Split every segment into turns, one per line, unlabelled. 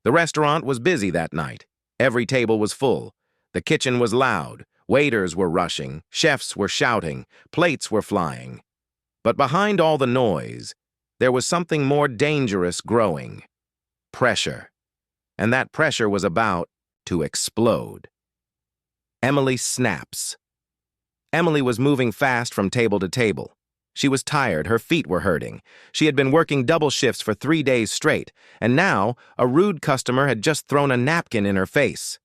The restaurant was busy that night. Every table was full. The kitchen was loud. Waiters were rushing. Chefs were shouting. Plates were flying. But behind all the noise, there was something more dangerous growing. Pressure. And that pressure was about to explode. Emily snaps. Emily was moving fast from table to table. She was tired, her feet were hurting. She had been working double shifts for 3 days straight, and now a rude customer had just thrown a napkin in her face.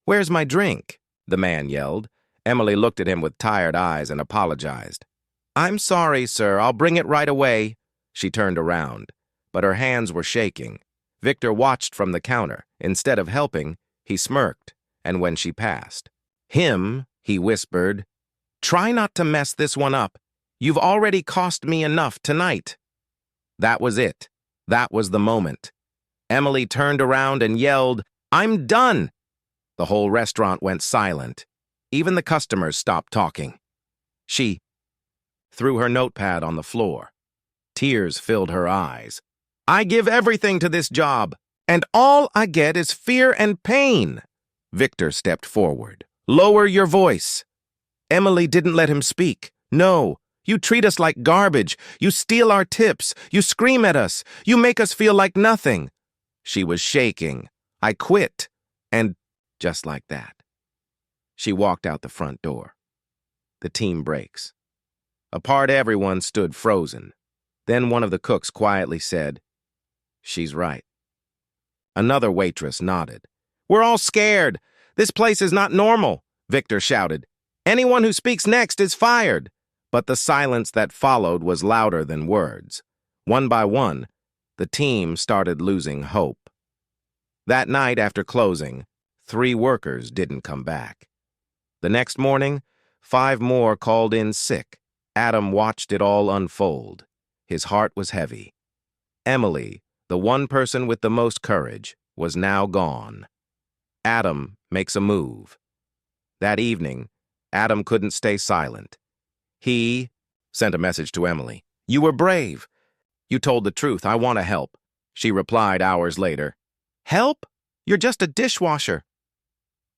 "Where's my drink?" the man yelled. Emily looked at him with tired eyes and apologized. "I'm sorry, sir, I'll bring it right away." She turned around, but her hands were shaking. Victor watched from the counter. Instead of helping, he smirked, and when she passed, "Him," he whispered, "try not to mess this one up. You've already cost me enough tonight." That was it. That was the moment. Emily turned around and yelled, "I'm done!" The whole restaurant went silent. Even the customers stopped talking. She threw her notepad on the floor. Tears filled her eyes. "I give everything to this job, and all I get is fear and pain." Victor stepped forward. "Lower your voice." Emily didn't let him speak. "No. You treat us like garbage. You steal our tips. You scream at us. You make us feel like nothing." She was shaking. "I quit." And just like that, she walked out the front door. The team breaks. Apart, everyone stood frozen. Then one of the cooks quietly said, "She's right." Another waitress nodded. "We're all scared. This place is not normal," Victor shouted. "Anyone who speaks next is fired." But the silence that followed was louder than words. One by one, the team started losing hope. That night after closing, 3 workers didn't come back. The next morning, 5 more called in sick. Adam watched it all unfold. His heart was heavy. Emily, the one person with the most courage, was now gone. Adam makes a move. That evening, Adam couldn't stay silent. He sent a message to Emily. "You were brave. You told the truth. I want to help." She replied hours later, "Help? You're just a dishwasher."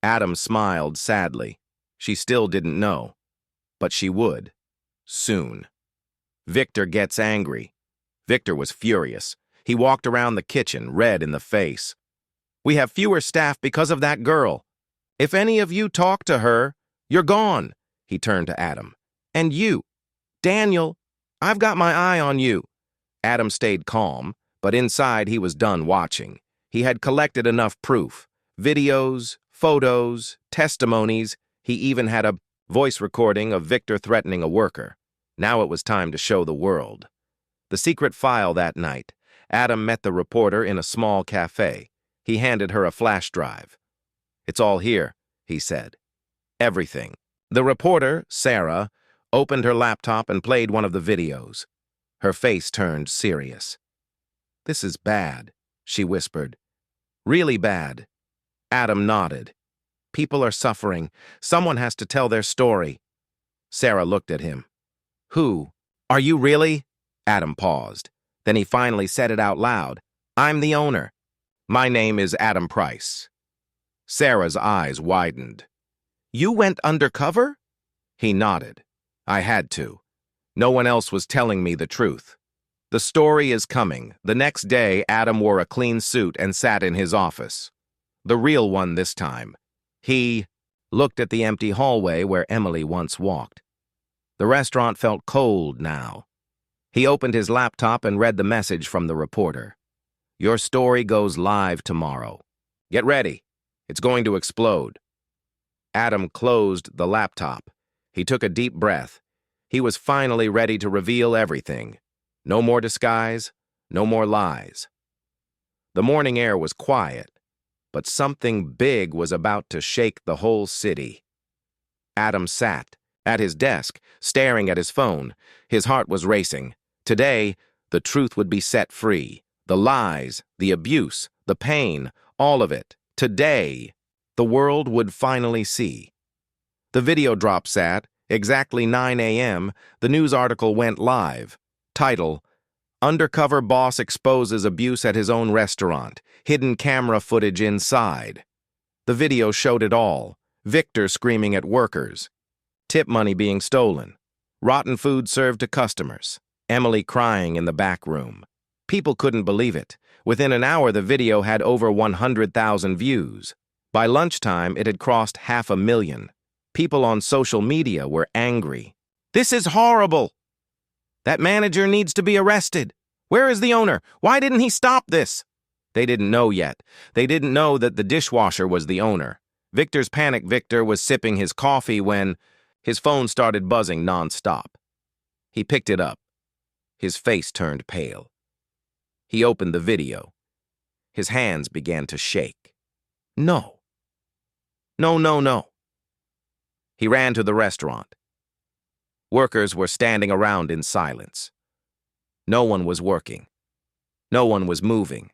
Adam smiled sadly. She still didn't know, but she would, soon. Victor gets angry. Victor was furious. He walked around the kitchen, red in the face. "We have fewer staff because of that girl. If any of you talk to her, you're gone." He turned to Adam. "And you, Daniel, I've got my eye on you." Adam stayed calm, but inside he was done watching. He had collected enough proof. Videos, photos, testimonies. He even had a voice recording of Victor threatening a worker. Now it was time to show the world. The secret file that night. Adam met the reporter in a small cafe. He handed her a flash drive. "It's all here," he said. "Everything." The reporter, Sarah, opened her laptop and played one of the videos. Her face turned serious. "This is bad," she whispered. "Really bad." Adam nodded. "People are suffering. Someone has to tell their story." Sarah looked at him. "Who? Are you really?" Adam paused. Then he finally said it out loud. "I'm the owner. My name is Adam Price." Sarah's eyes widened. "You went undercover?" He nodded. "I had to. No one else was telling me the truth." The story is coming. The next day, Adam wore a clean suit and sat in his office. The real one this time. He looked at the empty hallway where Emily once walked. The restaurant felt cold now. He opened his laptop and read the message from the reporter. "Your story goes live tomorrow. Get ready. It's going to explode." Adam closed the laptop. He took a deep breath. He was finally ready to reveal everything. No more disguise, no more lies. The morning air was quiet, but something big was about to shake the whole city. Adam sat at his desk, staring at his phone. His heart was racing. Today, the truth would be set free. The lies, the abuse, the pain, all of it. Today, the world would finally see. The video drops at exactly 9 a.m. The news article went live. Title: Undercover boss exposes abuse at his own restaurant. Hidden camera footage inside. The video showed it all. Victor screaming at workers. Tip money being stolen. Rotten food served to customers. Emily crying in the back room. People couldn't believe it. Within an hour, the video had over 100,000 views. By lunchtime, it had crossed 500,000. People on social media were angry. "This is horrible! That manager needs to be arrested. Where is the owner? Why didn't he stop this?" They didn't know yet. They didn't know that the dishwasher was the owner. Victor's panic Victor was sipping his coffee when his phone started buzzing nonstop. He picked it up. His face turned pale. He opened the video. His hands began to shake. No. No, no, no. He ran to the restaurant. Workers were standing around in silence. No one was working. No one was moving.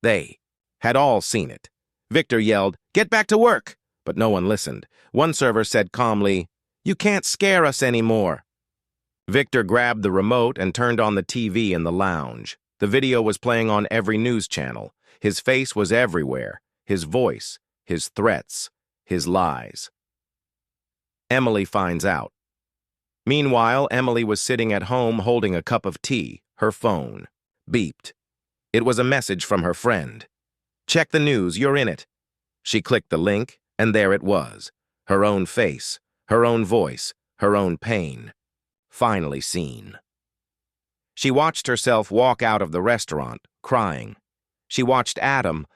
They had all seen it. Victor yelled, "Get back to work!" But no one listened. One server said calmly, "You can't scare us anymore." Victor grabbed the remote and turned on the TV in the lounge. The video was playing on every news channel. His face was everywhere. His voice, his threats, his lies. Emily finds out. Meanwhile, Emily was sitting at home holding a cup of tea. Her phone beeped. It was a message from her friend. "Check the news, you're in it." She clicked the link, and there it was. Her own face, her own voice, her own pain. Finally seen. She watched herself walk out of the restaurant, crying. She watched Adam,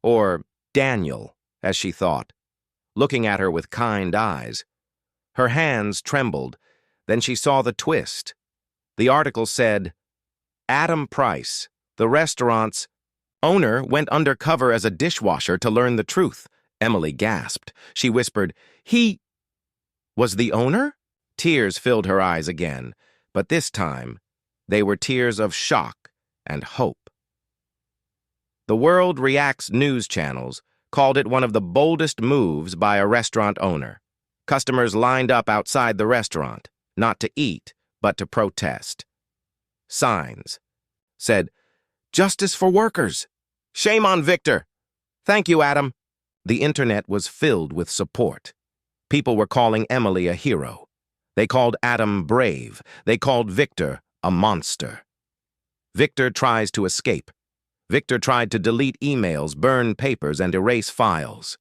or Daniel, as she thought, looking at her with kind eyes. Her hands trembled. Then she saw the twist. The article said, "Adam Price, the restaurant's owner, went undercover as a dishwasher to learn the truth." Emily gasped. She whispered, "He was the owner?" Tears filled her eyes again, but this time they were tears of shock and hope. The World Reacts news channels called it one of the boldest moves by a restaurant owner. Customers lined up outside the restaurant, not to eat, but to protest. Signs said, "Justice for workers. Shame on Victor. Thank you, Adam." The internet was filled with support. People were calling Emily a hero. They called Adam brave. They called Victor a monster. Victor tries to escape. Victor tried to delete emails, burn papers, and erase files.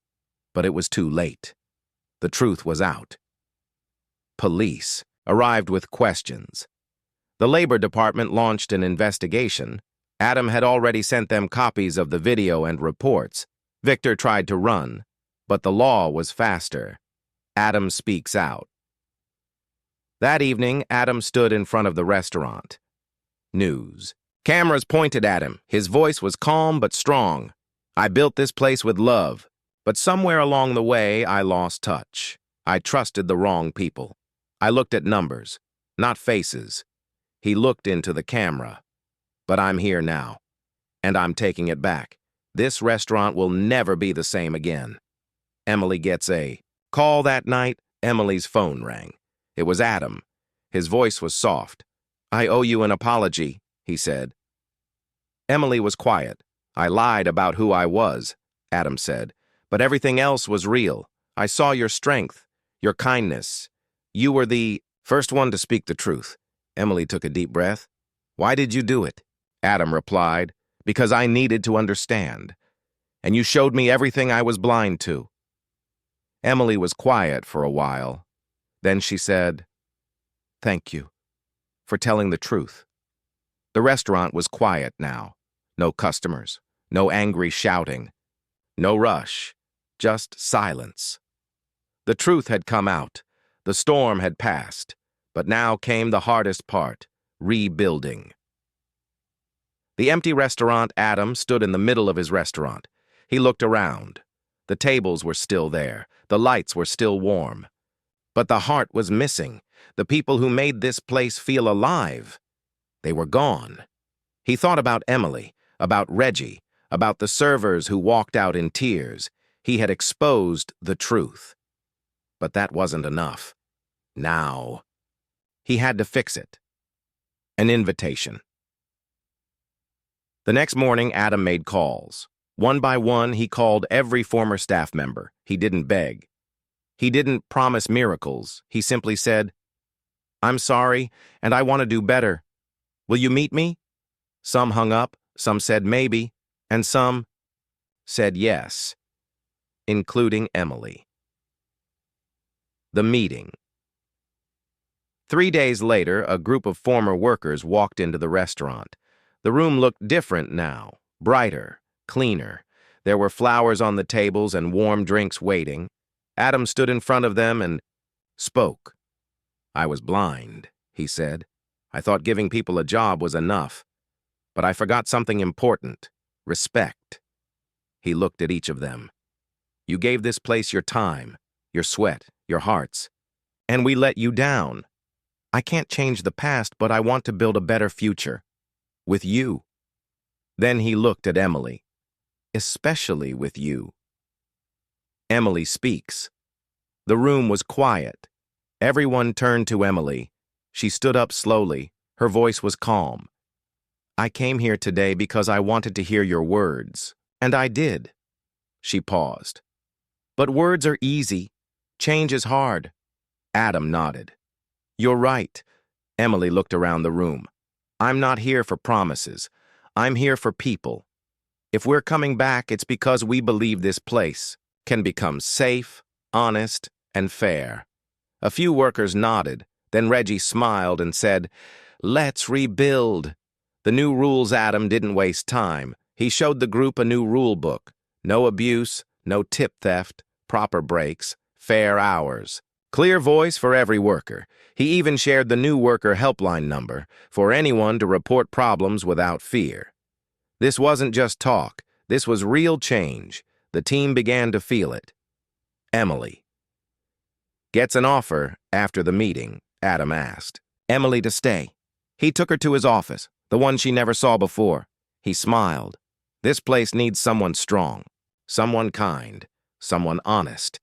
But it was too late. The truth was out. Police arrived with questions. The Labor Department launched an investigation. Adam had already sent them copies of the video and reports. Victor tried to run, but the law was faster. Adam speaks out. That evening, Adam stood in front of the restaurant. News. Cameras pointed at him. His voice was calm but strong. "I built this place with love, but somewhere along the way, I lost touch. I trusted the wrong people. I looked at numbers, not faces." He looked into the camera. "But I'm here now, and I'm taking it back. This restaurant will never be the same again." Emily gets a call that night. Emily's phone rang. It was Adam. His voice was soft. "I owe you an apology," he said. Emily was quiet. "I lied about who I was," Adam said, "but everything else was real. I saw your strength, your kindness. You were the first one to speak the truth." Emily took a deep breath. "Why did you do it?" Adam replied, "Because I needed to understand. And you showed me everything I was blind to." Emily was quiet for a while. Then she said, "Thank you for telling the truth." The restaurant was quiet now. No customers, no angry shouting, no rush, just silence. The truth had come out. The storm had passed. But now came the hardest part, rebuilding. The empty restaurant. Adam stood in the middle of his restaurant. He looked around. The tables were still there. The lights were still warm. But the heart was missing. The people who made this place feel alive. They were gone. He thought about Emily, about Reggie, about the servers who walked out in tears. He had exposed the truth. But that wasn't enough. Now, he had to fix it. An invitation. The next morning, Adam made calls. One by one, he called every former staff member. He didn't beg. He didn't promise miracles. He simply said, "I'm sorry, and I want to do better. Will you meet me?" Some hung up, some said maybe, and some said yes, including Emily. The meeting. 3 days later, a group of former workers walked into the restaurant. The room looked different now, brighter, cleaner. There were flowers on the tables and warm drinks waiting. Adam stood in front of them and spoke. "I was blind," he said. "I thought giving people a job was enough. But I forgot something important: respect." He looked at each of them. "You gave this place your time, your sweat, your hearts, and we let you down. I can't change the past, but I want to build a better future. With you." Then he looked at Emily. "Especially with you." Emily speaks. The room was quiet. Everyone turned to Emily. She stood up slowly. Her voice was calm. "I came here today because I wanted to hear your words, and I did." She paused. "But words are easy. Change is hard." Adam nodded. "You're right." Emily looked around the room. "I'm not here for promises. I'm here for people. If we're coming back, it's because we believe this place can become safe, honest, and fair." A few workers nodded. Then Reggie smiled and said, "Let's rebuild." The new rules. Adam didn't waste time. He showed the group a new rule book. No abuse, no tip theft, proper breaks, fair hours. Clear voice for every worker. He even shared the new worker helpline number for anyone to report problems without fear. This wasn't just talk. This was real change. The team began to feel it. Emily gets an offer after the meeting. Adam asked Emily to stay. He took her to his office, the one she never saw before. He smiled. This place needs someone strong, someone kind, someone honest.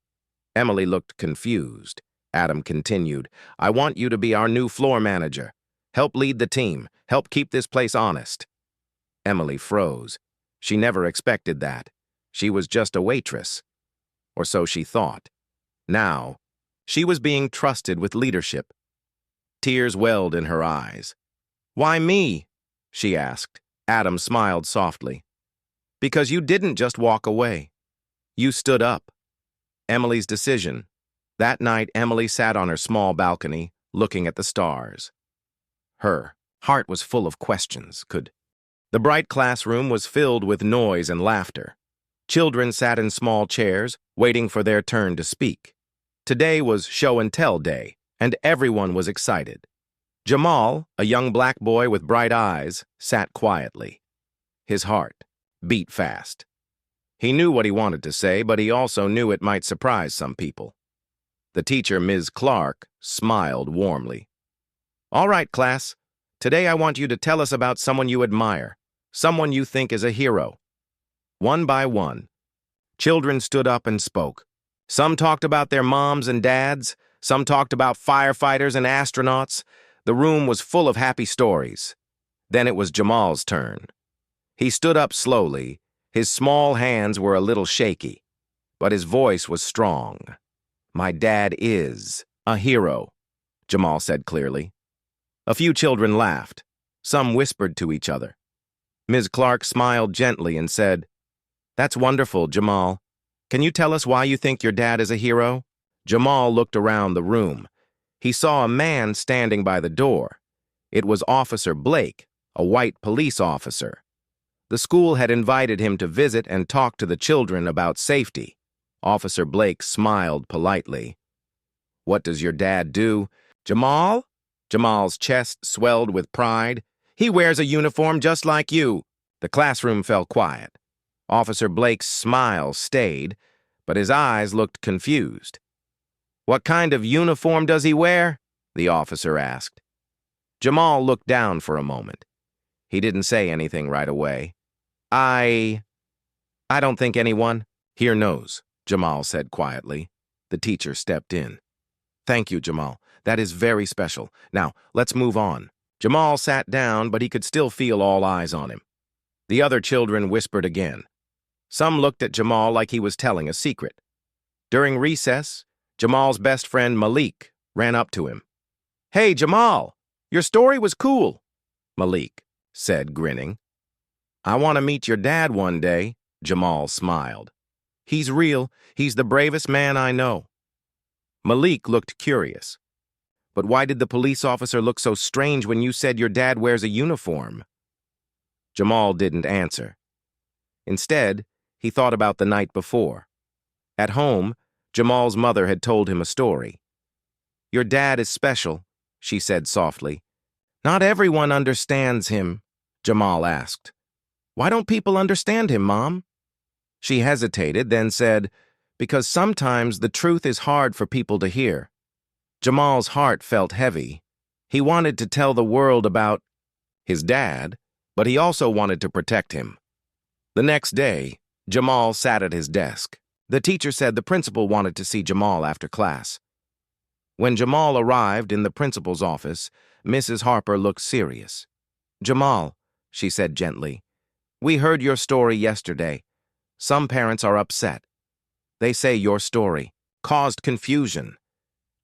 Emily looked confused. Adam continued, "I want you to be our new floor manager. Help lead the team. Help keep this place honest." Emily froze. She never expected that. She was just a waitress. Or so she thought. Now, she was being trusted with leadership. Tears welled in her eyes. "Why me?" she asked. Adam smiled softly. "Because you didn't just walk away. You stood up." Emily's decision. That night, Emily sat on her small balcony, looking at the stars. Her heart was full of questions. The bright classroom was filled with noise and laughter. Children sat in small chairs, waiting for their turn to speak. Today was show and tell day, and everyone was excited. Jamal, a young black boy with bright eyes, sat quietly. His heart beat fast. He knew what he wanted to say, but he also knew it might surprise some people. The teacher, Ms. Clark, smiled warmly. "All right, class. Today I want you to tell us about someone you admire, someone you think is a hero." One by one, children stood up and spoke. Some talked about their moms and dads. Some talked about firefighters and astronauts. The room was full of happy stories. Then it was Jamal's turn. He stood up slowly. His small hands were a little shaky, but his voice was strong. "My dad is a hero," Jamal said clearly. A few children laughed. Some whispered to each other. Ms. Clark smiled gently and said, "That's wonderful, Jamal. Can you tell us why you think your dad is a hero?" Jamal looked around the room. He saw a man standing by the door. It was Officer Blake, a white police officer. The school had invited him to visit and talk to the children about safety. Officer Blake smiled politely. "What does your dad do?" "Jamal?" Jamal's chest swelled with pride. "He wears a uniform just like you." The classroom fell quiet. Officer Blake's smile stayed, but his eyes looked confused. "What kind of uniform does he wear?" the officer asked. Jamal looked down for a moment. He didn't say anything right away. I don't think anyone here knows," Jamal said quietly. The teacher stepped in. "Thank you, Jamal. That is very special. Now, let's move on." Jamal sat down, but he could still feel all eyes on him. The other children whispered again. Some looked at Jamal like he was telling a secret. During recess, Jamal's best friend Malik ran up to him. "Hey, Jamal, your story was cool," Malik said, grinning. "I want to meet your dad one day," Jamal smiled. "He's real. He's the bravest man I know." Malik looked curious. "But why did the police officer look so strange when you said your dad wears a uniform?" Jamal didn't answer. Instead, he thought about the night before. At home, Jamal's mother had told him a story. "Your dad is special," she said softly. "Not everyone understands him," Jamal asked. "Why don't people understand him, Mom?" She hesitated, then said, "Because sometimes the truth is hard for people to hear." Jamal's heart felt heavy. He wanted to tell the world about his dad, but he also wanted to protect him. The next day, Jamal sat at his desk. The teacher said the principal wanted to see Jamal after class. When Jamal arrived in the principal's office, Mrs. Harper looked serious. "Jamal," she said gently, "we heard your story yesterday. Some parents are upset. They say your story caused confusion."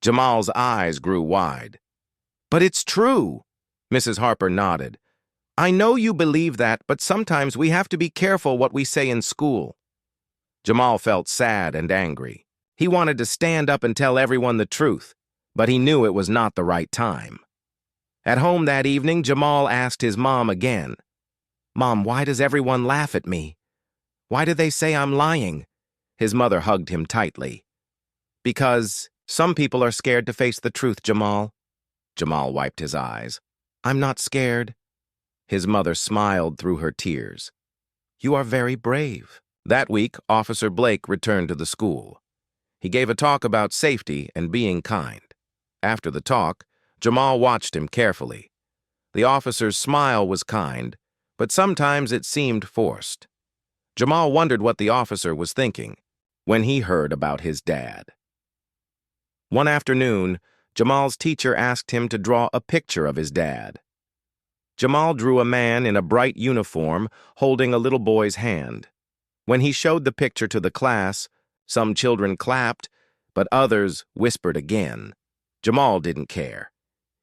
Jamal's eyes grew wide. "But it's true," Mrs. Harper nodded. "I know you believe that, but sometimes we have to be careful what we say in school." Jamal felt sad and angry. He wanted to stand up and tell everyone the truth, but he knew it was not the right time. At home that evening, Jamal asked his mom again, "Mom, why does everyone laugh at me? Why do they say I'm lying?" His mother hugged him tightly. "Because some people are scared to face the truth, Jamal." Jamal wiped his eyes. "I'm not scared." His mother smiled through her tears. "You are very brave." That week, Officer Blake returned to the school. He gave a talk about safety and being kind. After the talk, Jamal watched him carefully. The officer's smile was kind, but sometimes it seemed forced. Jamal wondered what the officer was thinking when he heard about his dad. One afternoon, Jamal's teacher asked him to draw a picture of his dad. Jamal drew a man in a bright uniform holding a little boy's hand. When he showed the picture to the class, some children clapped, but others whispered again. Jamal didn't care.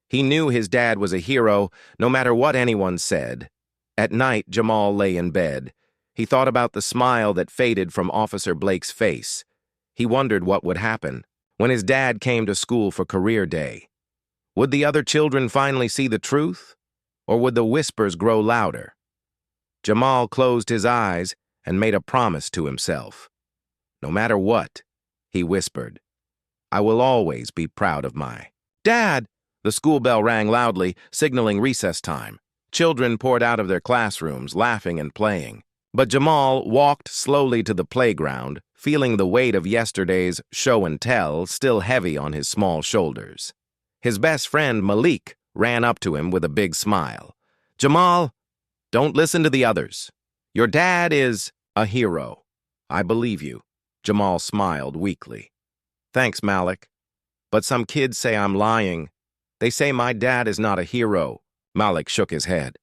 He knew his dad was a hero, no matter what anyone said. At night, Jamal lay in bed. He thought about the smile that faded from Officer Blake's face. He wondered what would happen when his dad came to school for career day. Would the other children finally see the truth, or would the whispers grow louder? Jamal closed his eyes and made a promise to himself. "No matter what," he whispered, "I will always be proud of my dad." The school bell rang loudly, signaling recess time. Children poured out of their classrooms, laughing and playing. But Jamal walked slowly to the playground, feeling the weight of yesterday's show and tell still heavy on his small shoulders. His best friend, Malik, ran up to him with a big smile. "Jamal, don't listen to the others. Your dad is a hero. I believe you." Jamal smiled weakly. "Thanks, Malik. But some kids say I'm lying. They say my dad is not a hero." Malik shook his head.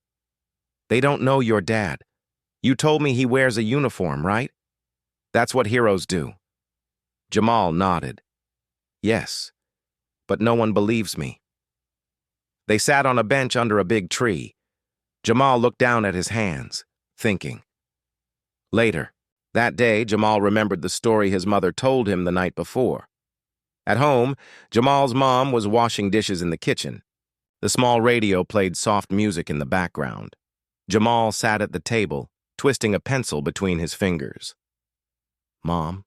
"They don't know your dad. You told me he wears a uniform, right? That's what heroes do." Jamal nodded. "Yes, but no one believes me." They sat on a bench under a big tree. Jamal looked down at his hands, thinking. Later, that day, Jamal remembered the story his mother told him the night before. At home, Jamal's mom was washing dishes in the kitchen. The small radio played soft music in the background. Jamal sat at the table, twisting a pencil between his fingers. "Mom,"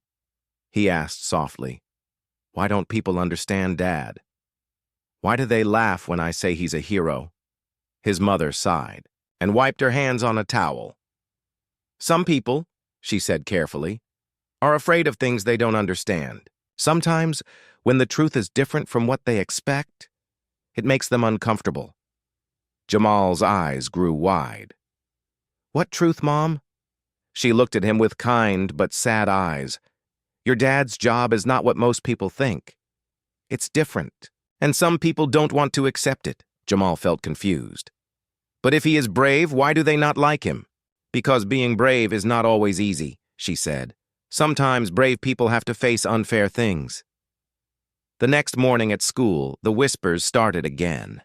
he asked softly, "why don't people understand Dad? Why do they laugh when I say he's a hero?" His mother sighed and wiped her hands on a towel. "Some people," she said carefully, "are afraid of things they don't understand. Sometimes, when the truth is different from what they expect, it makes them uncomfortable." Jamal's eyes grew wide. "What truth, Mom?" She looked at him with kind but sad eyes. "Your dad's job is not what most people think. It's different, and some people don't want to accept it." Jamal felt confused. "But if he is brave, why do they not like him?" Because being brave is not always easy, she said. Sometimes brave people have to face unfair things. The next morning at school, the whispers started again.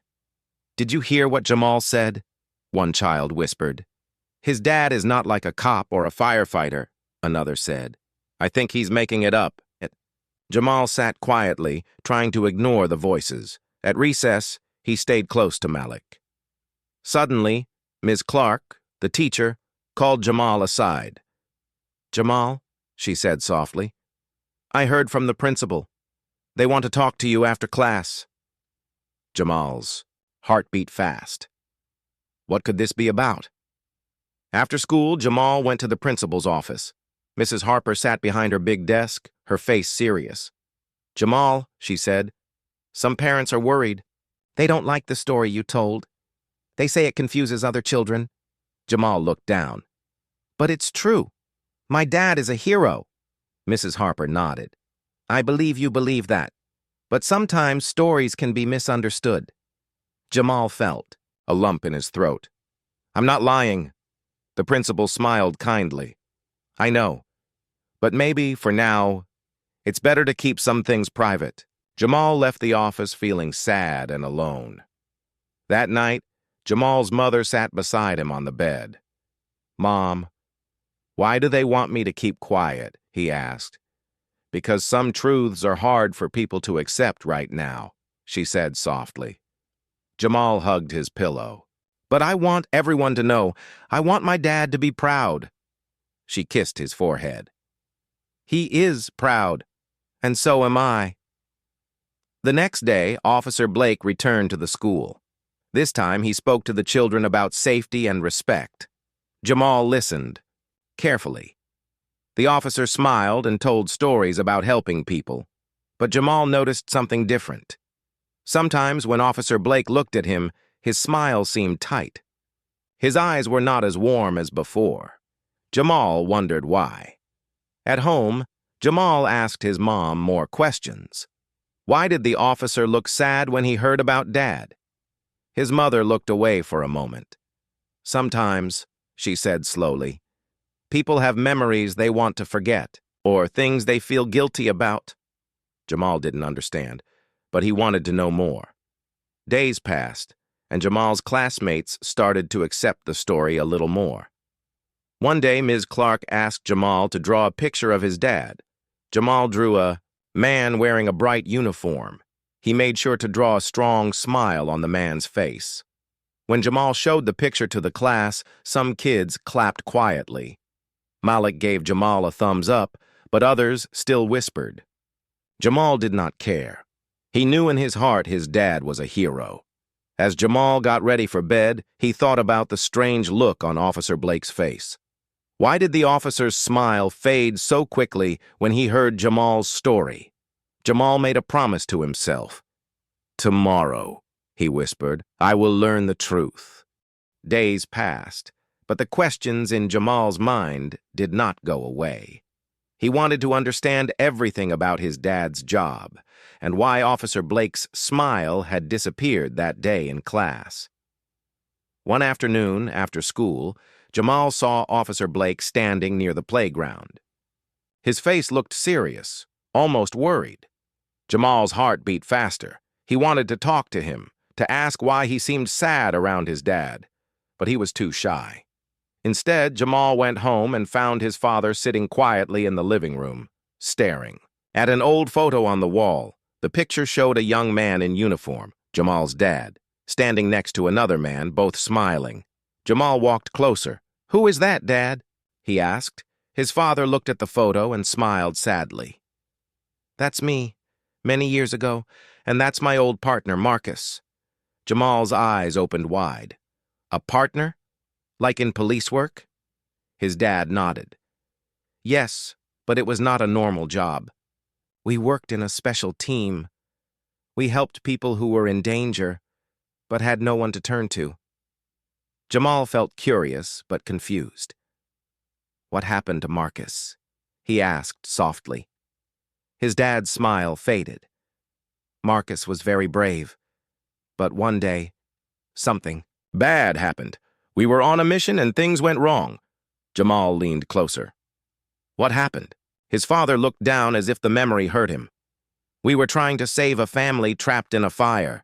"Did you hear what Jamal said?" one child whispered. "His dad is not like a cop or a firefighter," another said. "I think he's making it up." Jamal sat quietly, trying to ignore the voices. At recess, he stayed close to Malik. Suddenly, Ms. Clark, the teacher, called Jamal aside. "Jamal," she said softly, "I heard from the principal. They want to talk to you after class." Jamal's heart beat fast. What could this be about? After school, Jamal went to the principal's office. Mrs. Harper sat behind her big desk, her face serious. "Jamal," she said, "some parents are worried. They don't like the story you told. They say it confuses other children." Jamal looked down. "But it's true. My dad is a hero." Mrs. Harper nodded. "I believe you believe that. But sometimes stories can be misunderstood." Jamal felt a lump in his throat. "I'm not lying." The principal smiled kindly. "I know. But maybe, for now, it's better to keep some things private." Jamal left the office feeling sad and alone. That night, Jamal's mother sat beside him on the bed. "Mom, why do they want me to keep quiet?" he asked. "Because some truths are hard for people to accept right now," she said softly. Jamal hugged his pillow. "But I want everyone to know. I want my dad to be proud." She kissed his forehead. "He is proud, and so am I." The next day, Officer Blake returned to the school. This time, he spoke to the children about safety and respect. Jamal listened, carefully. The officer smiled and told stories about helping people, but Jamal noticed something different. Sometimes when Officer Blake looked at him, his smile seemed tight. His eyes were not as warm as before. Jamal wondered why. At home, Jamal asked his mom more questions. Why did the officer look sad when he heard about Dad? His mother looked away for a moment. "Sometimes," she said slowly, "people have memories they want to forget, or things they feel guilty about." Jamal didn't understand, but he wanted to know more. Days passed, and Jamal's classmates started to accept the story a little more. One day, Ms. Clark asked Jamal to draw a picture of his dad. Jamal drew a man wearing a bright uniform. He made sure to draw a strong smile on the man's face. When Jamal showed the picture to the class, some kids clapped quietly. Malik gave Jamal a thumbs up, but others still whispered. Jamal did not care. He knew in his heart his dad was a hero. As Jamal got ready for bed, he thought about the strange look on Officer Blake's face. Why did the officer's smile fade so quickly when he heard Jamal's story? Jamal made a promise to himself. "Tomorrow," he whispered, "I will learn the truth." Days passed, but the questions in Jamal's mind did not go away. He wanted to understand everything about his dad's job and why Officer Blake's smile had disappeared that day in class. One afternoon, after school, Jamal saw Officer Blake standing near the playground. His face looked serious, almost worried. Jamal's heart beat faster. He wanted to talk to him, to ask why he seemed sad around his dad, but he was too shy. Instead, Jamal went home and found his father sitting quietly in the living room, staring. At an old photo on the wall, the picture showed a young man in uniform, Jamal's dad, standing next to another man, both smiling. Jamal walked closer. "Who is that, Dad?" he asked. His father looked at the photo and smiled sadly. "That's me, many years ago, and that's my old partner, Marcus." Jamal's eyes opened wide. "A partner? Like in police work?" His dad nodded. "Yes, but it was not a normal job. We worked in a special team. We helped people who were in danger, but had no one to turn to." Jamal felt curious but confused. "What happened to Marcus?" he asked softly. His dad's smile faded. "Marcus was very brave, but one day, something bad happened. We were on a mission and things went wrong. Jamal leaned closer. What happened? His father looked down as if the memory hurt him. We were trying to save a family trapped in a fire.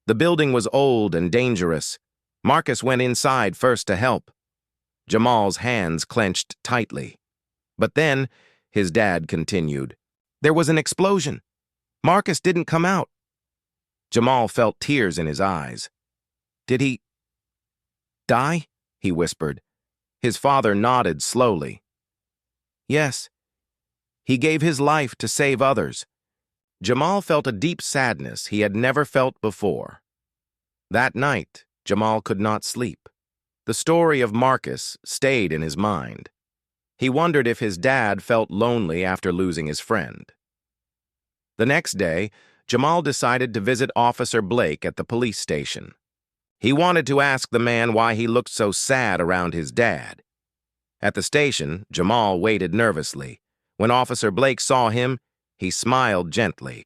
The building was old and dangerous. Marcus went inside first to help. Jamal's hands clenched tightly. But then, his dad continued, there was an explosion. Marcus didn't come out. Jamal felt tears in his eyes. Did he die? He whispered. His father nodded slowly. Yes. He gave his life to save others. Jamal felt a deep sadness he had never felt before. That night, Jamal could not sleep. The story of Marcus stayed in his mind. He wondered if his dad felt lonely after losing his friend. The next day, Jamal decided to visit Officer Blake at the police station. He wanted to ask the man why he looked so sad around his dad. At the station, Jamal waited nervously. When Officer Blake saw him, he smiled gently.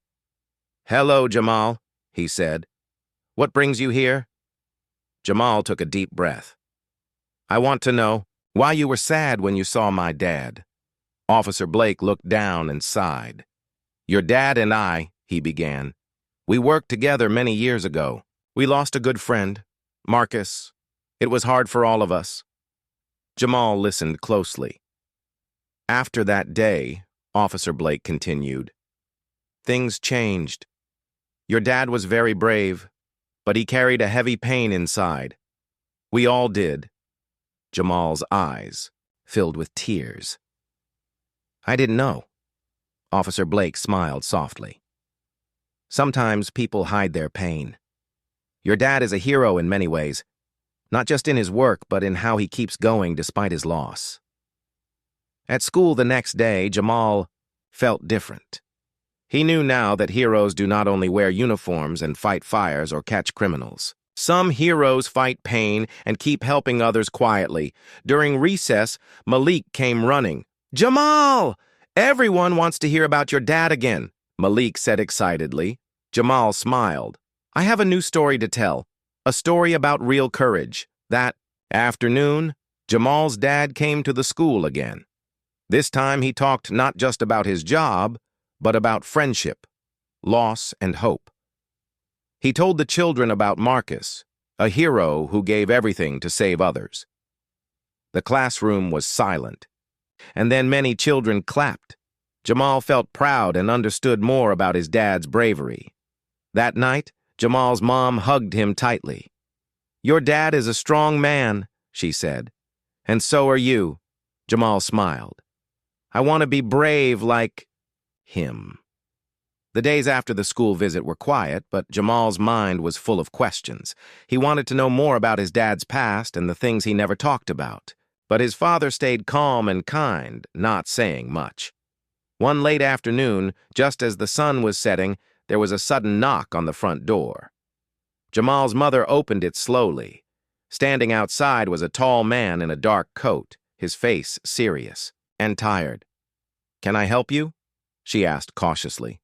Hello, Jamal, he said. What brings you here? Jamal took a deep breath. I want to know why you were sad when you saw my dad. Officer Blake looked down and sighed. Your dad and I, he began. We worked together many years ago. We lost a good friend, Marcus. It was hard for all of us. Jamal listened closely. After that day, Officer Blake continued, things changed. Your dad was very brave, but he carried a heavy pain inside. We all did. Jamal's eyes filled with tears. I didn't know. Officer Blake smiled softly. Sometimes people hide their pain. Your dad is a hero in many ways, not just in his work, but in how he keeps going despite his loss. At school the next day, Jamal felt different. He knew now that heroes do not only wear uniforms and fight fires or catch criminals. Some heroes fight pain and keep helping others quietly. During recess, Malik came running. Jamal! Everyone wants to hear about your dad again, Malik said excitedly. Jamal smiled. I have a new story to tell, a story about real courage. That afternoon, Jamal's dad came to the school again. This time he talked not just about his job, but about friendship, loss, and hope. He told the children about Marcus, a hero who gave everything to save others. The classroom was silent, and then many children clapped. Jamal felt proud and understood more about his dad's bravery. That night, Jamal's mom hugged him tightly. Your dad is a strong man, she said. And so are you, Jamal smiled. I want to be brave like him. The days after the school visit were quiet, but Jamal's mind was full of questions. He wanted to know more about his dad's past and the things he never talked about. But his father stayed calm and kind, not saying much. One late afternoon, just as the sun was setting, there was a sudden knock on the front door. Jamal's mother opened it slowly. Standing outside was a tall man in a dark coat, his face serious and tired. Can I help you? She asked cautiously.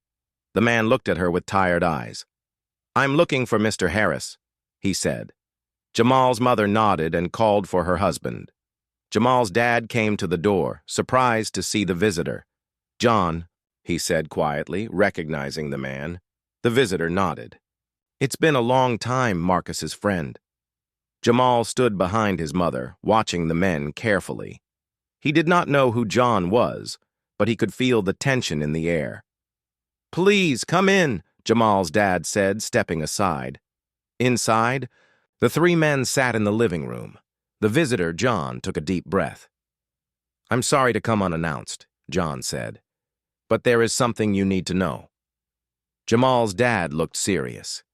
The man looked at her with tired eyes. I'm looking for Mr. Harris, he said. Jamal's mother nodded and called for her husband. Jamal's dad came to the door, surprised to see the visitor. John, he said quietly, recognizing the man. The visitor nodded. It's been a long time, Marcus's friend. Jamal stood behind his mother, watching the men carefully. He did not know who John was, but he could feel the tension in the air. Please, come in, Jamal's dad said, stepping aside. Inside, the three men sat in the living room. The visitor, John, took a deep breath. I'm sorry to come unannounced, John said, but there is something you need to know. Jamal's dad looked serious.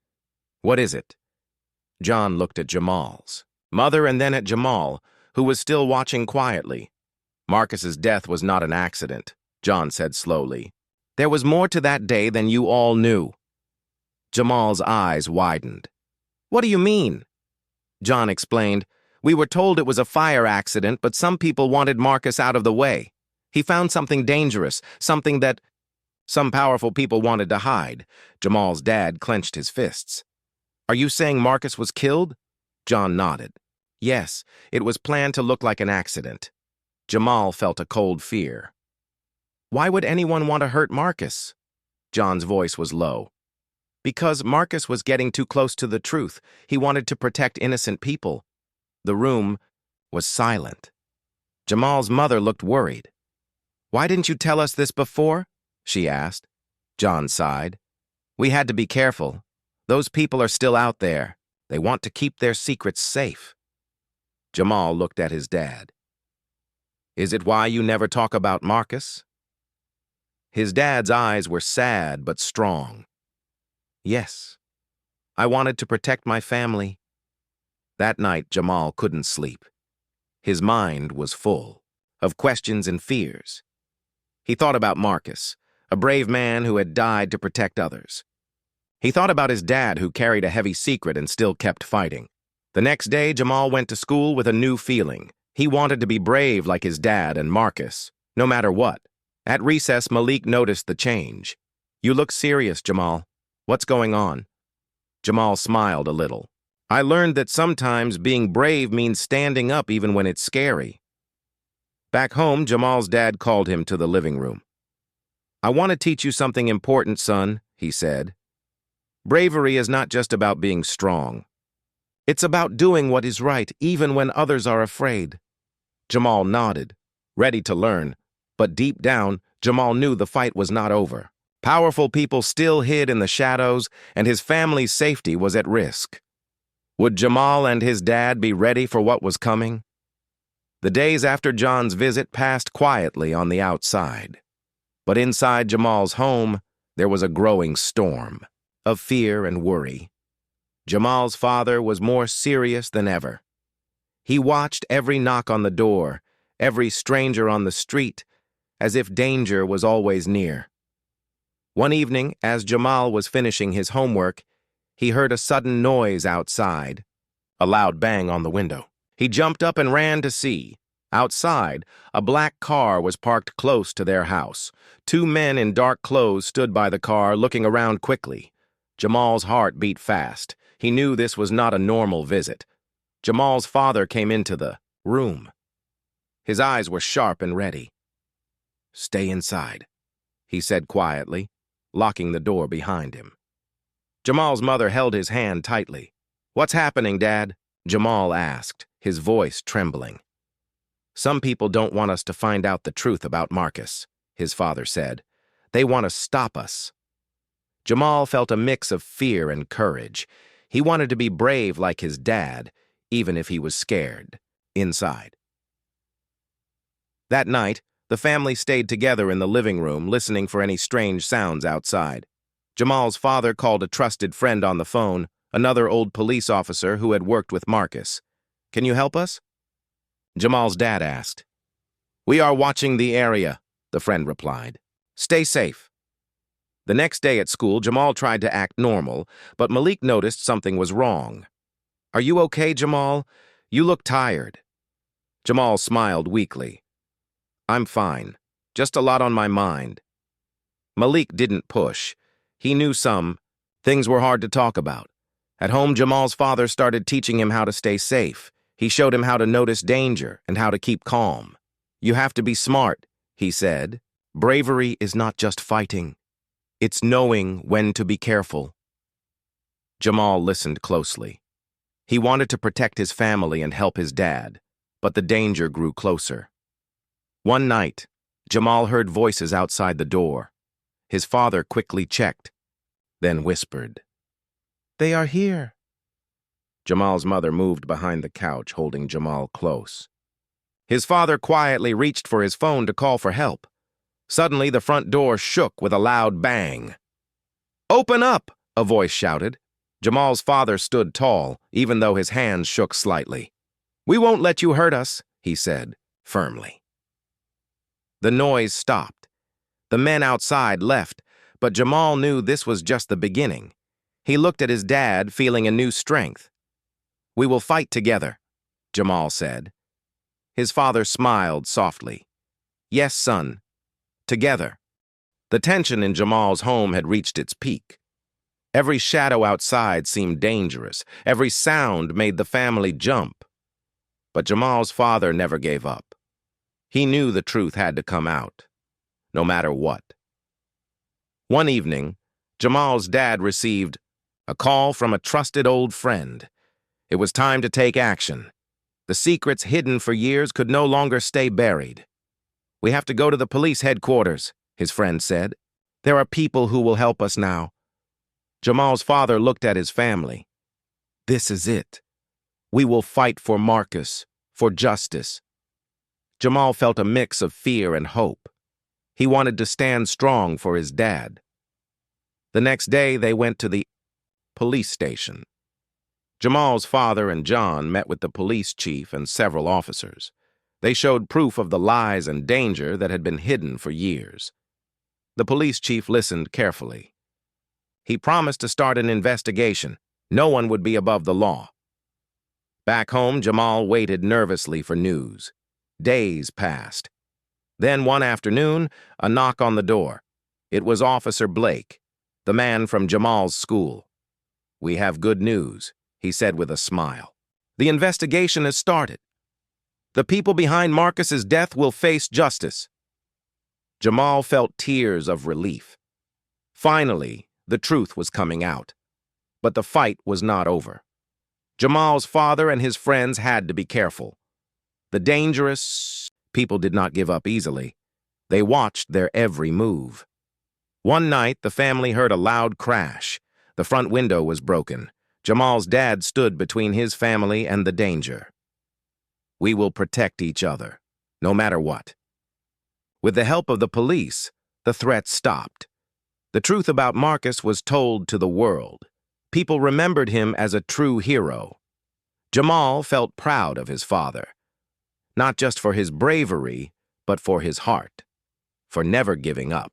What is it? John looked at Jamal's mother and then at Jamal, who was still watching quietly. Marcus's death was not an accident, John said slowly. There was more to that day than you all knew. Jamal's eyes widened. What do you mean? John explained. We were told it was a fire accident, but some people wanted Marcus out of the way. He found something dangerous, something that some powerful people wanted to hide. Jamal's dad clenched his fists. Are you saying Marcus was killed? John nodded. Yes, it was planned to look like an accident. Jamal felt a cold fear. Why would anyone want to hurt Marcus? John's voice was low. Because Marcus was getting too close to the truth. He wanted to protect innocent people. The room was silent. Jamal's mother looked worried. Why didn't you tell us this before? She asked. John sighed. We had to be careful. Those people are still out there. They want to keep their secrets safe. Jamal looked at his dad. Is it why you never talk about Marcus? His dad's eyes were sad but strong. Yes. I wanted to protect my family. That night, Jamal couldn't sleep. His mind was full of questions and fears. He thought about Marcus, a brave man who had died to protect others. He thought about his dad who carried a heavy secret and still kept fighting. The next day, Jamal went to school with a new feeling. He wanted to be brave like his dad and Marcus, no matter what. At recess, Malik noticed the change. You look serious, Jamal. What's going on? Jamal smiled a little. I learned that sometimes being brave means standing up even when it's scary. Back home, Jamal's dad called him to the living room. I want to teach you something important, son, he said. Bravery is not just about being strong. It's about doing what is right, even when others are afraid. Jamal nodded, ready to learn, but deep down, Jamal knew the fight was not over. Powerful people still hid in the shadows, and his family's safety was at risk. Would Jamal and his dad be ready for what was coming? The days after John's visit passed quietly on the outside. But inside Jamal's home, there was a growing storm of fear and worry. Jamal's father was more serious than ever. He watched every knock on the door, every stranger on the street, as if danger was always near. One evening, as Jamal was finishing his homework, he heard a sudden noise outside, a loud bang on the window. He jumped up and ran to see. Outside, a black car was parked close to their house. Two men in dark clothes stood by the car, looking around quickly. Jamal's heart beat fast. He knew this was not a normal visit. Jamal's father came into the room. His eyes were sharp and ready. Stay inside, he said quietly, locking the door behind him. Jamal's mother held his hand tightly. What's happening, Dad? Jamal asked, his voice trembling. Some people don't want us to find out the truth about Marcus, his father said. They want to stop us. Jamal felt a mix of fear and courage. He wanted to be brave like his dad, even if he was scared, inside. That night, the family stayed together in the living room, listening for any strange sounds outside. Jamal's father called a trusted friend on the phone, another old police officer who had worked with Marcus. Can you help us? Jamal's dad asked. We are watching the area, the friend replied. Stay safe. The next day at school, Jamal tried to act normal, but Malik noticed something was wrong. Are you okay, Jamal? You look tired. Jamal smiled weakly. I'm fine. Just a lot on my mind. Malik didn't push. He knew things were hard to talk about. At home, Jamal's father started teaching him how to stay safe. He showed him how to notice danger and how to keep calm. You have to be smart, he said. Bravery is not just fighting. It's knowing when to be careful. Jamal listened closely. He wanted to protect his family and help his dad, but the danger grew closer. One night, Jamal heard voices outside the door. His father quickly checked, then whispered, They are here. Jamal's mother moved behind the couch, holding Jamal close. His father quietly reached for his phone to call for help. Suddenly, the front door shook with a loud bang. Open up, a voice shouted. Jamal's father stood tall, even though his hands shook slightly. We won't let you hurt us, he said, firmly. The noise stopped. The men outside left, but Jamal knew this was just the beginning. He looked at his dad, feeling a new strength. We will fight together, Jamal said. His father smiled softly. Yes, son. Together. The tension in Jamal's home had reached its peak. Every shadow outside seemed dangerous. Every sound made the family jump. But Jamal's father never gave up. He knew the truth had to come out, no matter what. One evening, Jamal's dad received a call from a trusted old friend. It was time to take action. The secrets hidden for years could no longer stay buried. "We have to go to the police headquarters," his friend said. "There are people who will help us now." Jamal's father looked at his family. "This is it. We will fight for Marcus, for justice." Jamal felt a mix of fear and hope. He wanted to stand strong for his dad. The next day, they went to the police station. Jamal's father and John met with the police chief and several officers. They showed proof of the lies and danger that had been hidden for years. The police chief listened carefully. He promised to start an investigation. No one would be above the law. Back home, Jamal waited nervously for news. Days passed. Then one afternoon, a knock on the door. It was Officer Blake, the man from Jamal's school. "We have good news," he said with a smile. "The investigation has started. The people behind Marcus's death will face justice." Jamal felt tears of relief. Finally, the truth was coming out. But the fight was not over. Jamal's father and his friends had to be careful. The dangerous people did not give up easily. They watched their every move. One night, the family heard a loud crash. The front window was broken. Jamal's dad stood between his family and the danger. "We will protect each other, no matter what." With the help of the police, the threat stopped. The truth about Marcus was told to the world. People remembered him as a true hero. Jamal felt proud of his father, not just for his bravery, but for his heart, for never giving up.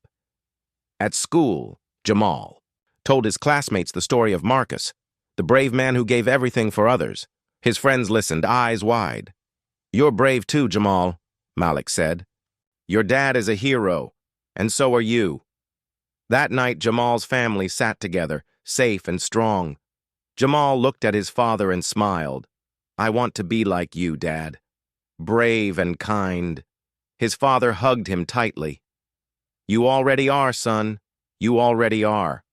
At school, Jamal told his classmates the story of Marcus, the brave man who gave everything for others. His friends listened, eyes wide. "You're brave too, Jamal," Malik said. "Your dad is a hero, and so are you." That night, Jamal's family sat together, safe and strong. Jamal looked at his father and smiled. "I want to be like you, Dad. Brave and kind." His father hugged him tightly. "You already are, son. You already are."